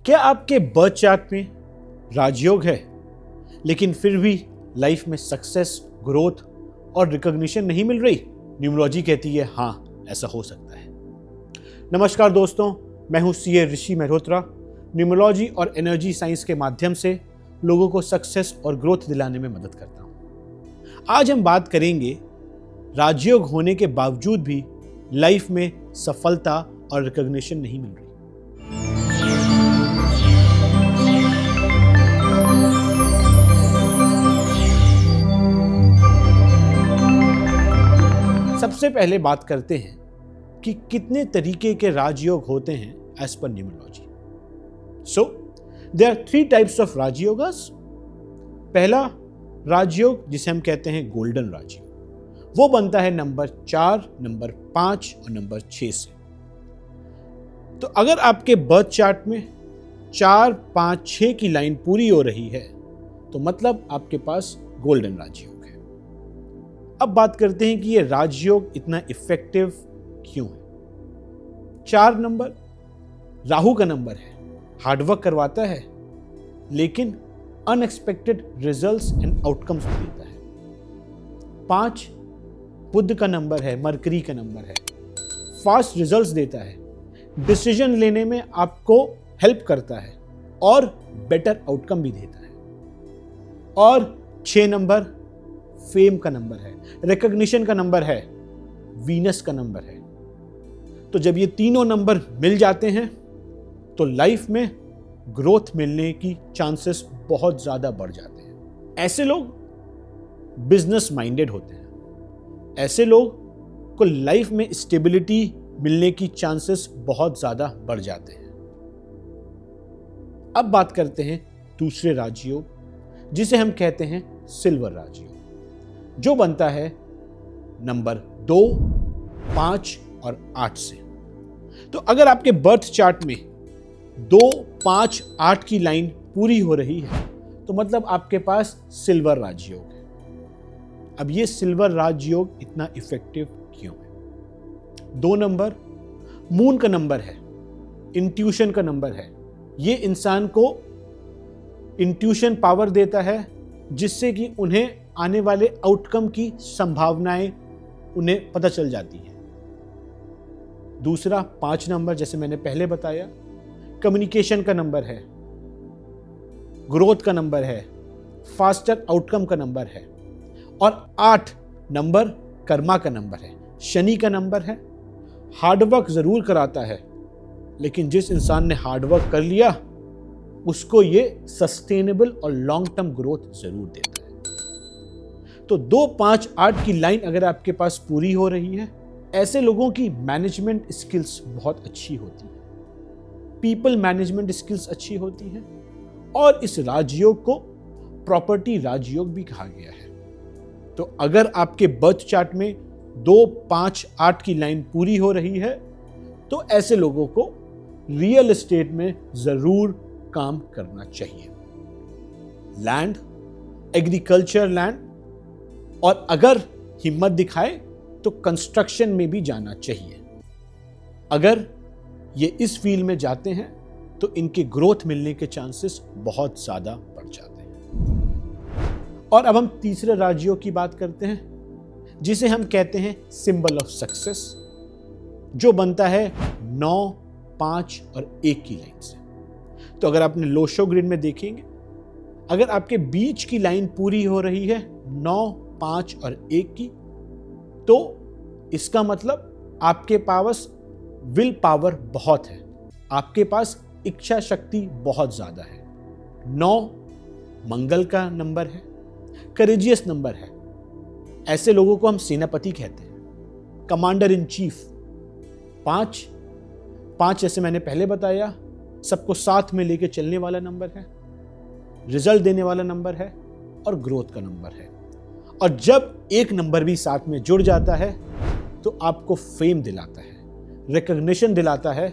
क्या आपके birth chart में राजयोग है लेकिन फिर भी लाइफ में सक्सेस, ग्रोथ और रिकॉग्निशन नहीं मिल रही? न्यूमरोलॉजी कहती है हाँ, ऐसा हो सकता है। नमस्कार दोस्तों, मैं हूं सीए ऋषि मेहरोत्रा। न्यूमरोलॉजी और एनर्जी साइंस के माध्यम से लोगों को सक्सेस और ग्रोथ दिलाने में मदद करता हूं। आज हम बात करेंगे राजयोग होने के बावजूद भी लाइफ में सफलता और रिकॉग्निशन नहीं मिल रही। सबसे पहले बात करते हैं कि कितने तरीके के राजयोग होते हैं एज पर numerology. So there are 3 types of राजयोगस। पहला राजयोग जिसे हम कहते हैं गोल्डन राजयोग, वो बनता है नंबर 4, नंबर 5 और नंबर 6 से। तो अगर आपके बर्थ चार्ट में 4, 5, 6 की लाइन पूरी हो रही है तो मतलब आपके पास गोल्डन राजयोग है। अब बात करते हैं कि ये राजयोग इतना इफेक्टिव क्यों है। 4 नंबर राहु का नंबर है, हार्डवर्क करवाता है लेकिन अनएक्सपेक्टेड रिजल्ट्स एंड आउटकम्स भी देता है। 5 बुध का नंबर है, मरकरी का नंबर है, फास्ट रिजल्ट्स देता है, डिसीजन लेने में आपको हेल्प करता है और बेटर आउटकम भी देता है। और 6 नंबर फेम का नंबर है, रिकॉग्निशन का नंबर है, वीनस का नंबर है। तो जब ये तीनों नंबर मिल जाते हैं तो लाइफ में ग्रोथ मिलने की चांसेस बहुत ज्यादा बढ़ जाते हैं। ऐसे लोग बिजनेस माइंडेड होते हैं, ऐसे लोग को लाइफ में स्टेबिलिटी मिलने की चांसेस बहुत ज्यादा बढ़ जाते हैं। अब बात करते हैं दूसरे राजयोग जिसे हम कहते हैं सिल्वर राजयोग, जो बनता है नंबर 2, 5 और 8 से। तो अगर आपके बर्थ चार्ट में 2, 5, 8 की लाइन पूरी हो रही है तो मतलब आपके पास सिल्वर राजयोग है। अब ये सिल्वर राजयोग इतना इफेक्टिव क्यों है? 2 नंबर मून का नंबर है, इंट्यूशन का नंबर है। ये इंसान को इंट्यूशन पावर देता है जिससे कि उन्हें आने वाले आउटकम की संभावनाएं उन्हें पता चल जाती है। दूसरा 5 नंबर, जैसे मैंने पहले बताया, कम्युनिकेशन का नंबर है, ग्रोथ का नंबर है, फास्टर आउटकम का नंबर है। और 8 नंबर कर्मा का नंबर है, शनि का नंबर है। हार्डवर्क जरूर कराता है लेकिन जिस इंसान ने हार्डवर्क कर लिया उसको ये सस्टेनेबल और लॉन्ग टर्म ग्रोथ जरूर देता है। तो 2, 5, 8 की लाइन अगर आपके पास पूरी हो रही है, ऐसे लोगों की मैनेजमेंट स्किल्स बहुत अच्छी होती है, पीपल मैनेजमेंट स्किल्स अच्छी होती हैं और इस राजयोग को प्रॉपर्टी राजयोग भी कहा गया है। तो अगर आपके बर्थ चार्ट में 2, 5, 8 की लाइन पूरी हो रही है तो ऐसे लोगों को रियल एस्टेट में जरूर काम करना चाहिए। लैंड, एग्रीकल्चर लैंड, और अगर हिम्मत दिखाए तो कंस्ट्रक्शन में भी जाना चाहिए। अगर ये इस फील्ड में जाते हैं तो इनके ग्रोथ मिलने के चांसेस बहुत ज्यादा बढ़ जाते हैं। और अब हम तीसरे राजयोग की बात करते हैं जिसे हम कहते हैं सिंबल ऑफ सक्सेस, जो बनता है 9, 5 और 1 की लाइन से। तो अगर आपने लोशो ग्रिड में देखेंगे, अगर आपके बीच की लाइन पूरी हो रही है 9, 5 और 1 की, तो इसका मतलब आपके पास विल पावर बहुत है, आपके पास इच्छा शक्ति बहुत ज्यादा है। 9 मंगल का नंबर है, करेजियस नंबर है। ऐसे लोगों को हम सेनापति कहते हैं, कमांडर इन चीफ। 5 जैसे मैंने पहले बताया, सबको साथ में लेके चलने वाला नंबर है, रिजल्ट देने वाला नंबर है और ग्रोथ का नंबर है। और जब एक नंबर भी साथ में जुड़ जाता है तो आपको फेम दिलाता है, रिकॉग्निशन दिलाता है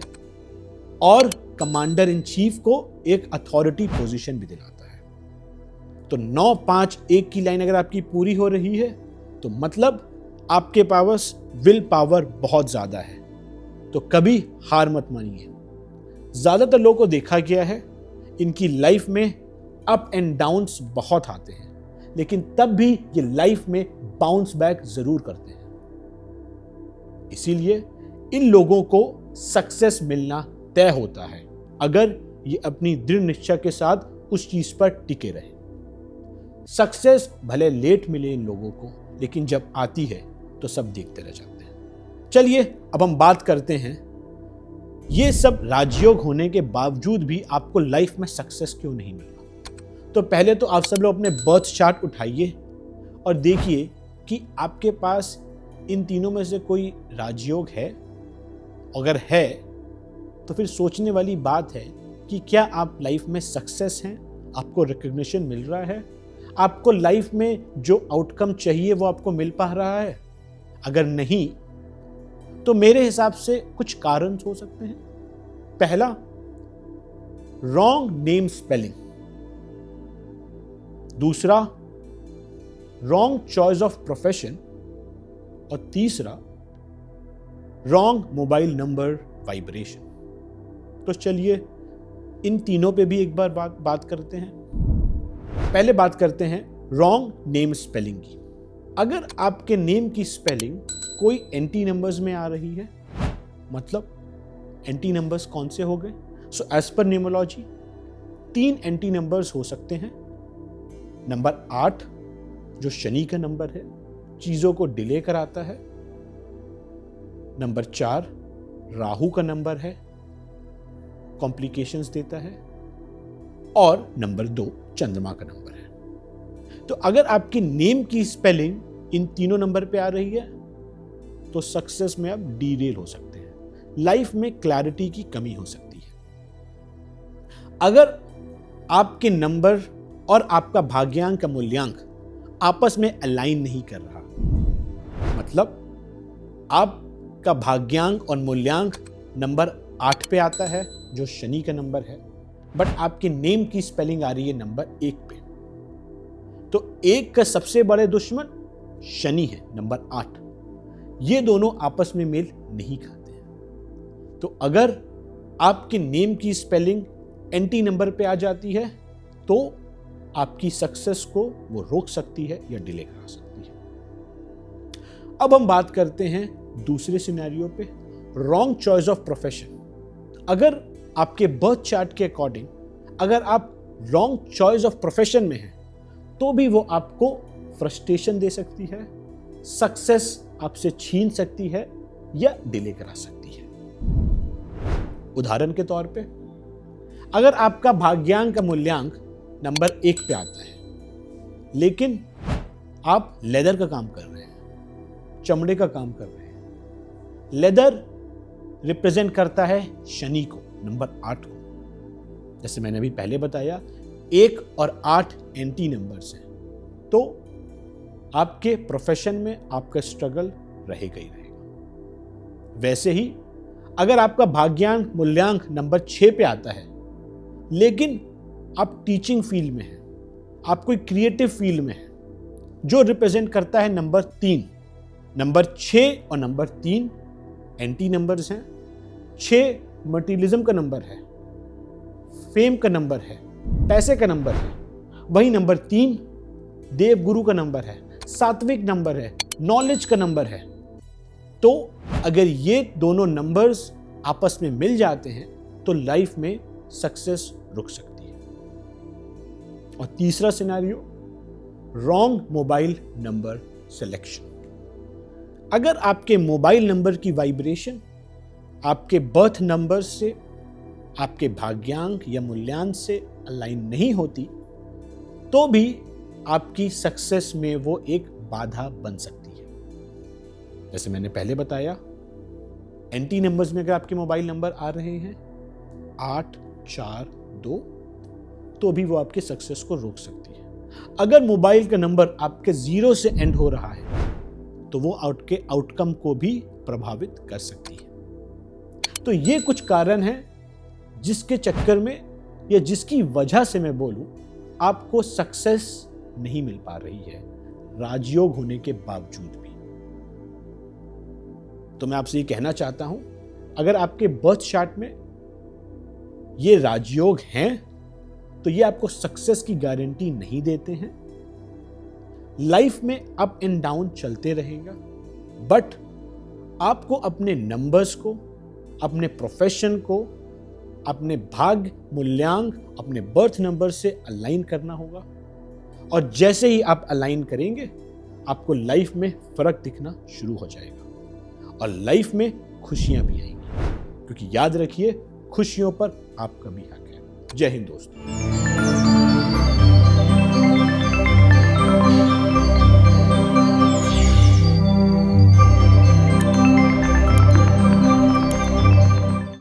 और कमांडर इन चीफ को एक अथॉरिटी पोजीशन भी दिलाता है। तो 9, 5, 1 की लाइन अगर आपकी पूरी हो रही है तो मतलब आपके पास विल पावर बहुत ज्यादा है। तो कभी हार मत मानिए, ज्यादातर लोगों को देखा गया है इनकी लाइफ में अप एंड डाउन्स बहुत आते हैं, लेकिन तब भी ये लाइफ में बाउंस बैक जरूर करते हैं। इसीलिए इन लोगों को सक्सेस मिलना तय होता है अगर ये अपनी दृढ़ निश्चय के साथ उस चीज पर टिके रहे। सक्सेस भले लेट मिले इन लोगों को, लेकिन जब आती है तो सब देखते रह जाते हैं। चलिए अब हम बात करते हैं ये सब राजयोग होने के बावजूद भी आपको लाइफ में सक्सेस क्यों नहीं मिल रहा। तो पहले तो आप सब लोग अपने बर्थ चार्ट उठाइए और देखिए कि आपके पास इन तीनों में से कोई राजयोग है। अगर है तो फिर सोचने वाली बात है कि क्या आप लाइफ में सक्सेस हैं, आपको रिकग्निशन मिल रहा है, आपको लाइफ में जो आउटकम चाहिए वो आपको मिल पा रहा है। अगर नहीं तो मेरे हिसाब से कुछ कारण हो सकते हैं। पहला, रॉन्ग नेम स्पेलिंग। दूसरा, रॉन्ग चॉइस ऑफ प्रोफेशन। और तीसरा, रॉन्ग मोबाइल नंबर वाइब्रेशन। तो चलिए इन तीनों पे भी एक बार बात करते हैं। पहले बात करते हैं रॉन्ग नेम स्पेलिंग की। अगर आपके नेम की स्पेलिंग कोई एंटी नंबर्स में आ रही है, मतलब एंटी नंबर्स कौन से हो गए? सो एज पर न्यूमरोलॉजी 3 एंटी नंबर्स हो सकते हैं। नंबर 8 जो शनि का नंबर है, चीजों को डिले कराता है। नंबर 4 राहु का नंबर है, कॉम्प्लिकेशंस देता है। और नंबर 2 चंद्रमा का नंबर है। तो अगर आपकी नेम की स्पेलिंग इन तीनों नंबर पे आ रही है तो सक्सेस में आप डीरेल हो सकते हैं, लाइफ में क्लैरिटी की कमी हो सकती है। अगर आपके नंबर और आपका भाग्यांक का मूल्यांक आपस में अलाइन नहीं कर रहा, मतलब आपका भाग्यांक और मूल्यांक नंबर 8 पे आता है जो शनि का नंबर है, बट आपके नेम की स्पेलिंग आ रही है नंबर 1 पे, तो 1 का सबसे बड़े दुश्मन शनि है, नंबर 8। ये दोनों आपस में मेल नहीं खाते हैं। तो अगर आपके नेम की स्पेलिंग एंटी नंबर पे आ जाती है तो आपकी सक्सेस को वो रोक सकती है या डिले करा सकती है। अब हम बात करते हैं दूसरे सिनेरियो पे, रॉन्ग चॉइस ऑफ प्रोफेशन। अगर आपके बर्थ चार्ट के अकॉर्डिंग अगर आप रॉन्ग चॉइस ऑफ प्रोफेशन में हैं तो भी वो आपको फ्रस्ट्रेशन दे सकती है, सक्सेस आपसे छीन सकती है या डिले करा सकती है। उदाहरण के तौर पे, अगर आपका भाग्यांक का मूल्यांक नंबर 1 पे आता है लेकिन आप लेदर का काम कर रहे हैं, चमड़े का काम कर रहे हैं, लेदर रिप्रेजेंट करता है शनि को, नंबर 8 को। जैसे मैंने अभी पहले बताया 1 और 8 एंटी नंबर्स हैं, तो आपके प्रोफेशन में आपका स्ट्रगल रहेगा ही रहेगा। वैसे ही अगर आपका भाग्यांक मूल्यांक नंबर 6 पे आता है लेकिन आप टीचिंग फील्ड में हैं, आप कोई क्रिएटिव फील्ड में हैं, जो रिप्रेजेंट करता है नंबर 3। नंबर 6 और नंबर 3 एंटी नंबर्स हैं। 6 मटेरियलिज्म का नंबर है, फेम का नंबर है, पैसे का नंबर है। वही नंबर 3 देवगुरु का नंबर है, सात्विक नंबर है, नॉलेज का नंबर है। तो अगर ये दोनों नंबर्स आपस में मिल जाते हैं तो लाइफ में सक्सेस रुक सकती है। और तीसरा scenario, wrong mobile number selection. अगर आपके मोबाइल नंबर की वाइब्रेशन आपके बर्थ नंबर से, आपके भाग्यांक या मूल्यांक से अलाइन नहीं होती तो भी आपकी सक्सेस में वो एक बाधा बन सकती है। जैसे मैंने पहले बताया, एंटी नंबर्स में अगर आपके मोबाइल नंबर आ रहे हैं 8, 4, 2, तो भी वो आपके सक्सेस को रोक सकती है। अगर मोबाइल का नंबर आपके 0 से एंड हो रहा है तो वो आपके आउटकम को भी प्रभावित कर सकती है। तो ये कुछ कारण हैं जिसके चक्कर में या जिसकी वजह से मैं बोलूं आपको सक्सेस नहीं मिल पा रही है राजयोग होने के बावजूद भी। तो मैं आपसे ये कहना चाहता हूं, अगर आपके बर्थ चार्ट में ये राजयोग हैं तो ये आपको सक्सेस की गारंटी नहीं देते हैं। लाइफ में अप एंड डाउन चलते रहेगा, बट आपको अपने नंबर्स को, अपने प्रोफेशन को, अपने भाग्य मूल्यांक, अपने बर्थ नंबर से अलाइन करना होगा। और जैसे ही आप अलाइन करेंगे, आपको लाइफ में फर्क दिखना शुरू हो जाएगा और लाइफ में खुशियां भी आएंगी, क्योंकि याद रखिए खुशियों पर आपका भी हक है। जय हिंद दोस्तों।